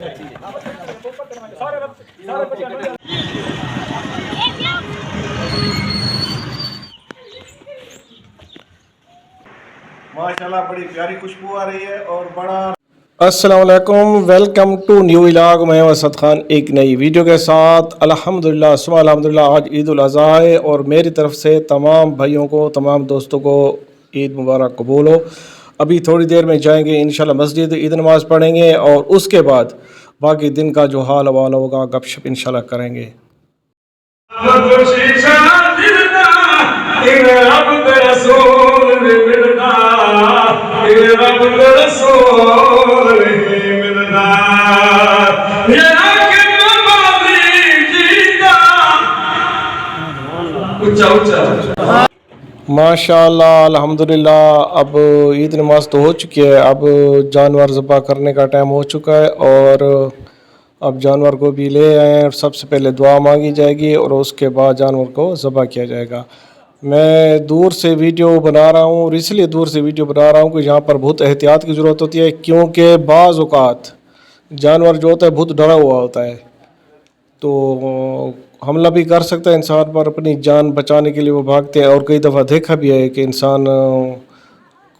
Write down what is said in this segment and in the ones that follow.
माशाल्लाह बड़ी प्यारी खुशबू आ रही है और बड़ा। अस्सलाम वालेकुम, वेलकम टू न्यू व्लॉग। मैं असद खान एक नई वीडियो के साथ। अल्हम्दुलिल्लाह सुबह अल्हम्दुलिल्लाह आज ईद उल अज़हा है और मेरी तरफ से तमाम भाइयों को, तमाम दोस्तों को ईद मुबारक कबूल हो। अभी थोड़ी देर में जाएंगे इंशाल्लाह मस्जिद, ईद नमाज़ पढ़ेंगे और उसके बाद बाकी दिन का जो हाल हवाल होगा गपशप इंशाल्लाह करेंगे। माशाअल्लाह अल्हम्दुलिल्लाह अब ईद नमाज तो हो चुकी है। अब जानवर ज़बह करने का टाइम हो चुका है और अब जानवर को भी ले आए हैं। सबसे पहले दुआ मांगी जाएगी और उसके बाद जानवर को ज़बह किया जाएगा। मैं दूर से वीडियो बना रहा हूँ और इसलिए दूर से वीडियो बना रहा हूँ कि यहाँ पर बहुत एहतियात की ज़रूरत होती है, क्योंकि बाज़ औक़ात जानवर जो होता है बहुत डरा हुआ होता है, तो हमला भी कर सकता है इंसान पर। अपनी जान बचाने के लिए वो भागते हैं और कई दफ़ा देखा भी है कि इंसान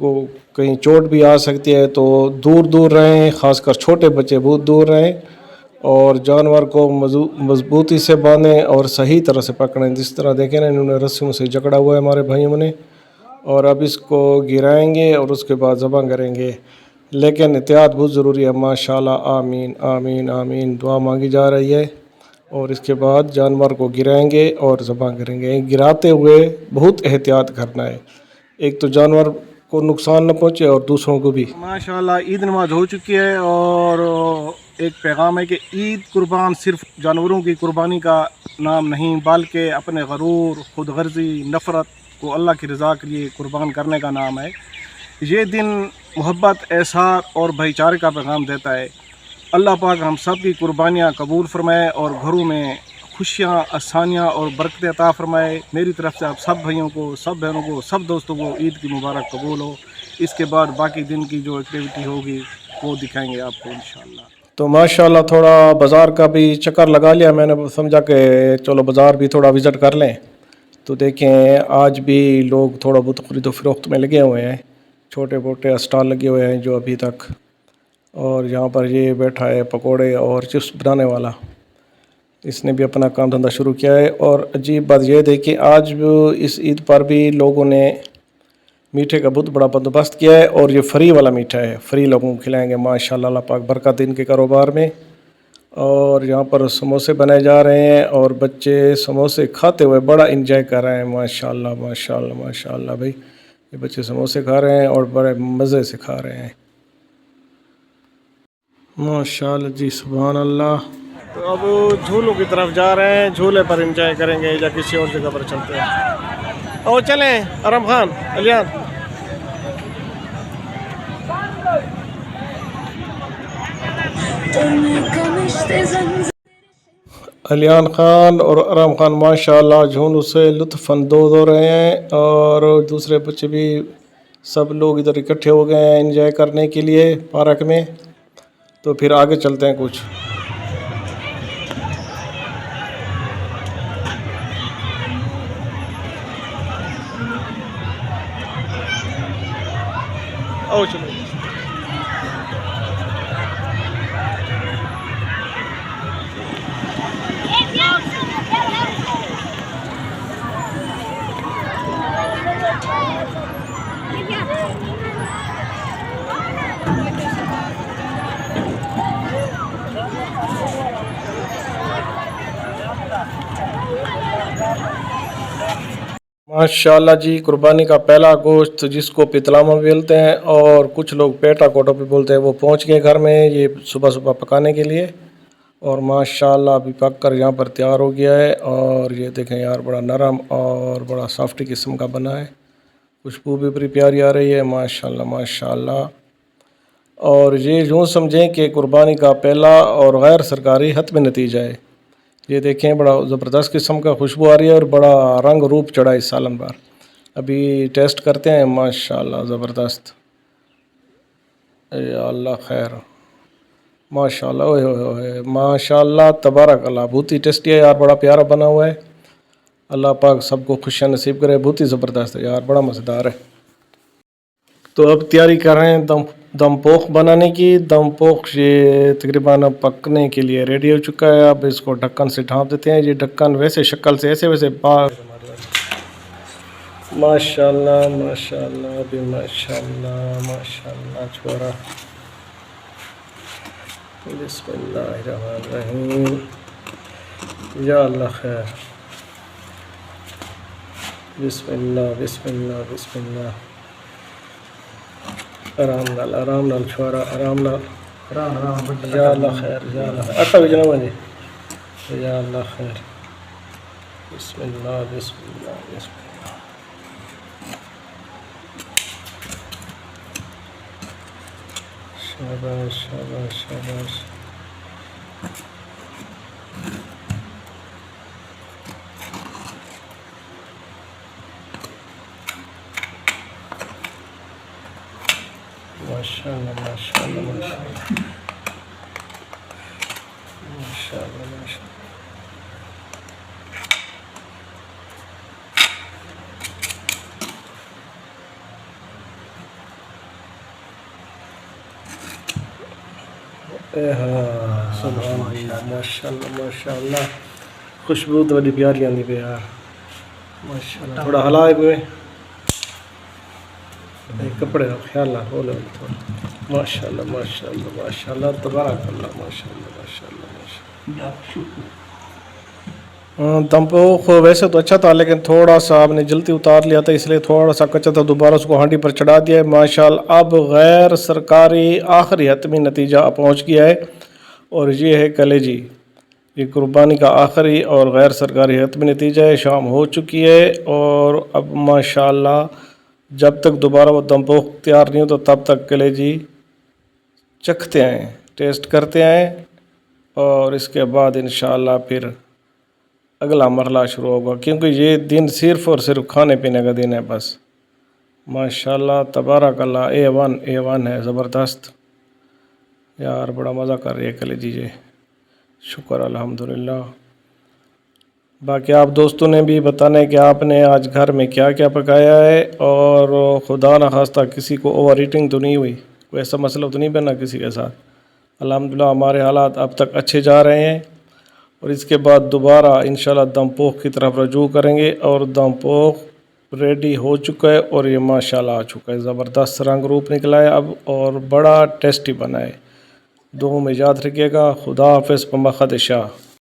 को कहीं चोट भी आ सकती है। तो दूर दूर रहें, ख़ासकर छोटे बच्चे बहुत दूर रहें और जानवर को मजबूती से बांधें और सही तरह से पकड़ें। जिस तरह देखें ना, इन्होंने रस्सियों से जकड़ा हुआ है हमारे भाइयों ने, और अब इसको गिराएंगे और उसके बाद ज़बह करेंगे। लेकिन एहतियात बहुत ज़रूरी है। माशाल्लाह, आमीन आमीन आमीन दुआ मांगी जा रही है। और इसके बाद जानवर को गिराएंगे और ज़बह करेंगे। गिराते हुए बहुत एहतियात करना है, एक तो जानवर को नुकसान न पहुँचे और दूसरों को भी। माशाल्लाह ईद नमाज हो चुकी है और एक पैगाम है कि ईद कुर्बान सिर्फ जानवरों की कुर्बानी का नाम नहीं, बल्कि अपने गरूर, खुद गर्जी, नफ़रत को अल्लाह की रज़ा के लिए कुर्बान करने का नाम है। ये दिन मोहब्बत, एहसार और भाईचारे का पैगाम देता है। अल्लाह पाक हम सब की कुर्बानियाँ कबूल फरमाए और घरों में खुशियाँ, आसानियाँ और बरकत अता फरमाए। मेरी तरफ से आप सब भाइयों को, सब बहनों को, सब दोस्तों को ईद की मुबारक कबूल हो। इसके बाद बाकी दिन की जो एक्टिविटी होगी वो दिखाएंगे आपको इंशाल्लाह। तो माशाल्लाह थोड़ा बाज़ार का भी चक्कर लगा लिया मैंने, समझा कि चलो बाज़ार भी थोड़ा विज़िट कर लें। तो देखें आज भी लोग थोड़ा बहुत ख़रीदो फ़रोख्त में लगे हुए हैं, छोटे मोटे स्टॉल लगे हुए हैं जो अभी तक। और यहाँ पर ये बैठा है पकोड़े और चिप्स बनाने वाला, इसने भी अपना काम धंधा शुरू किया है। और अजीब बात यह देखिए, आज इस ईद पर भी लोगों ने मीठे का बहुत बड़ा बंदोबस्त किया है और ये फ्री वाला मीठा है, फ्री लोगों को खिलाएंगे माशाल्लाह। अल्लाह पाक बरकत दें इनके कारोबार में। और यहाँ पर समोसे बनाए जा रहे हैं और बच्चे समोसे खाते हुए बड़ा इंजॉय कर रहे हैं माशाल्लाह माशाल्लाह माशाल्लाह। भाई ये बच्चे समोसे खा रहे हैं और बड़े मज़े से खा रहे हैं माशाल्लाह जी, सुभान अल्लाह। तो अब झूलों की तरफ जा रहे हैं, झूले पर एंजॉय करेंगे या किसी और जगह पर चलते हैं। और चलें आराम खान, अलियान। अलियान खान और आराम खान माशाल्लाह झूलों से लुत्फ़ अंदोज़ हो रहे हैं और दूसरे बच्चे भी, सब लोग इधर इकट्ठे हो गए हैं एंजॉय करने के लिए पार्क में। तो फिर आगे चलते हैं कुछ। आओ चलो। माशाल्लाह जी, कुर्बानी का पहला गोश्त जिसको पितलामा भी बोलते हैं और कुछ लोग पेटा कोटो भी बोलते हैं, वो पहुंच गए घर में ये सुबह सुबह पकाने के लिए। और माशाल्लाह अभी पक कर यहाँ पर तैयार हो गया है। और ये देखें यार, बड़ा नरम और बड़ा सॉफ्ट किस्म का बना है, खुशबू भी बड़ी प्यारी आ रही है माशाल्लाह माशाल्लाह। और ये यूँ समझें कि कुर्बानी का पहला और गैर सरकारी हतमी नतीजा है। ये देखें बड़ा ज़बरदस्त किस्म का खुशबू आ रही है और बड़ा रंग रूप चढ़ा है सालन भर। अभी टेस्ट करते हैं माशाल्लाह ज़बरदस्त। या अल्लाह खैर, माशाल्लाह, ओए होए होए, माशाल्लाह तबारक अल्लाह, बहुत ही टेस्टी है यार, बड़ा प्यारा बना हुआ है। अल्लाह पाक सबको खुशियाँ नसीब करे, बहुत ही ज़बरदस्त है यार, बड़ा मज़ेदार है। तो अब तैयारी कर रहे हैं दम पोख बनाने की। दम पोख ये तकरीबन अब पकने के लिए रेडी हो चुका है। अब इसको ढक्कन से ढाँप देते हैं। ये ढक्कन वैसे शक्ल से ऐसे वैसे माशाल्लाह माशाल्लाह भी माशाल्लाह माशाल्लाह छोरा। बिस्मिल्लाहिर्रहमानिर्रहीम, या अल्लाह खैर, बिस्मिल्लाह बिस्मिल्लाह बिस्मिल्लाह। आराम नाल छोरा, आराम नाल, या अल्लाह खैर, या अल्लाह खैर। आटा भी जना जी, या अल्लाह खैर। बिस्मिल्लाह बिस्मिल्लाह बिस्मिल्लाह। शाबाश शाबाश शाबाश। माशाल्लाह माशाल्लाह माशाल्लाह माशाल्लाह माशाल्लाह। हाँ सुभान अल्लाह, माशाल्लाह माशाल्लाह, खुशबू तो बड़ी प्यारी आती पे यार, माशाल्लाह। थोड़ा हला है कपड़े का ख्याल रख, बोले थोड़ा। माशाल्लाह माशाल्लाह माशाल्लाह तबारक अल्लाह, माशाल्लाह माशाल्लाह माशाल्लाह। दम पोख वैसे तो अच्छा था, लेकिन थोड़ा सा आपने जल्दी उतार लिया था, इसलिए थोड़ा सा कच्चा था, दोबारा उसको हांडी पर चढ़ा दिया है। माशाल्लाह अब गैर सरकारी आखिरी हतमी नतीजा पहुंच गया है, और ये है कलेजी। ये कुर्बानी का आखिरी और गैर सरकारी हतमी नतीजा है। शाम हो चुकी है, और अब माशाल्लाह जब तक दोबारा वो दम पोख तैयार नहीं हो तो तब तक कलेजी चखते आएँ, टेस्ट करते आएँ, और इसके बाद इंशाअल्लाह फिर अगला मरला शुरू होगा, क्योंकि ये दिन सिर्फ़ और सिर्फ खाने पीने का दिन है बस। माशाल्लाह तबारक अल्लाह, A1 है, ज़बरदस्त यार, बड़ा मज़ा कर रही है कलेजी जी, शुक्र अल्हम्दुलिल्लाह। बाकी आप दोस्तों ने भी बताना है कि आपने आज घर में क्या क्या पकाया है, और खुदा न खास्ता किसी को ओवर ईटिंग तो नहीं हुई, कोई ऐसा मसला तो नहीं बना किसी के साथ। अल्हम्दुलिल्लाह हमारे हालात अब तक अच्छे जा रहे हैं, और इसके बाद दोबारा इंशाल्लाह दम पोख की तरफ रजू करेंगे। और दम पोख रेडी हो चुका है, और ये माशाल्लाह आ चुका है, ज़बरदस्त रंग रूप निकला है अब, और बड़ा टेस्टी बना है। दुआ में याद रखिएगा। खुदा हाफ़िज़, पम्बा शाह।